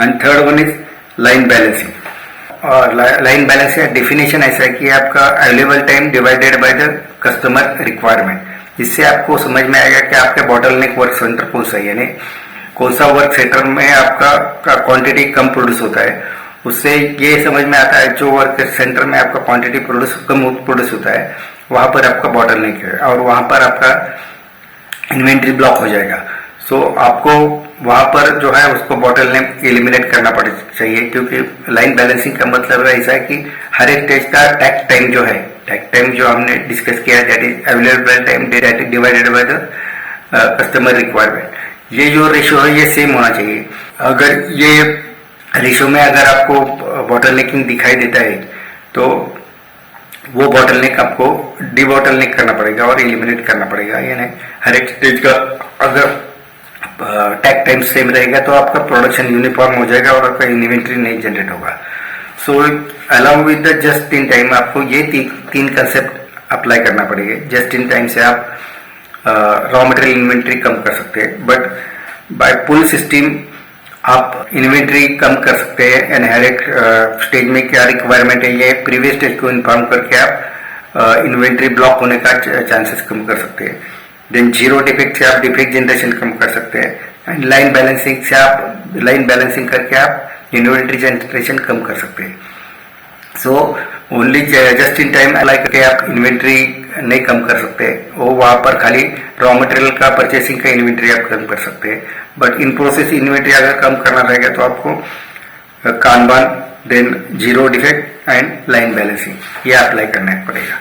And third one is line balancing. और line balance का definition ऐसा है कि आपका available time divided by the customer requirement. इससे आपको समझ में आएगा कि आपके बॉटलनेक वर्क सेंटर कौन सा है, यानी कौन सा वर्क सेंटर में आपका क्वांटिटी कम प्रोड्यूस होता है। उससे ये समझ में आता है जो वर्क सेंटर में आपका क्वांटिटी कम प्रोड्यूस होता है वहां पर आपका बॉटलनेक है और वहां पर आपका इन्वेंट्री ब्लॉक हो जाएगा। सो आपको वहां पर जो है उसको बॉटलनेक एलिमिनेट करना पड़ चाहिए, क्योंकि लाइन बैलेंसिंग का मतलब ऐसा है कि हर एक स्टेज का टैक्ट टाइम जो है, टैक्ट टाइम जो हमने डिस्कस किया that is available time divided by the customer requirement. ये जो रेशियो है ये सेम होना चाहिए। अगर ये रेशियो में अगर आपको बॉटलनेकिंग दिखाई देता है तो वो बॉटलनेक आपको डीबॉटलनेक करना पड़ेगा और एलिमिनेट करना पड़ेगा। यानी हर एक स्टेज का अगर टैक टाइम सेम रहेगा तो आपका प्रोडक्शन यूनिफॉर्म हो जाएगा और आपका इन्वेंट्री नहीं जनरेट होगा। So along with the just in time आपको ये तीन कंसेप्ट अप्लाई करना पड़ेगा। जस्ट इन टाइम से आप रॉ मटेरियल इन्वेंट्री कम कर सकते हैं, बट बाय पुल सिस्टम आप इन्वेंट्री कम कर सकते हैं। एंड हर एक स्टेज में क्या रिक्वायरमेंट है ये प्रीवियस स्टेज को इन्फॉर्म करके आप इन्वेंट्री ब्लॉक होने का चांसेस कम कर सकते हैं। देन जीरो डिफेक्ट से आप डिफेक्ट जनरेशन कम कर सकते हैं। एंड लाइन बैलेंसिंग से आप लाइन बैलेंसिंग करके आप इन्वेंट्री जनरेशन कम कर सकते हैं। So only just in time apply करके आप इन्वेंट्री नहीं कम कर सकते, वो वहां पर खाली रॉ मटेरियल का परचेसिंग का इन्वेंट्री आप कम कर सकते हैं। बट इन प्रोसेस इन्वेंट्री अगर कम करना रहेगा तो आपको Kanban, than zero defect and line balancing ये अप्लाई करना पड़ेगा।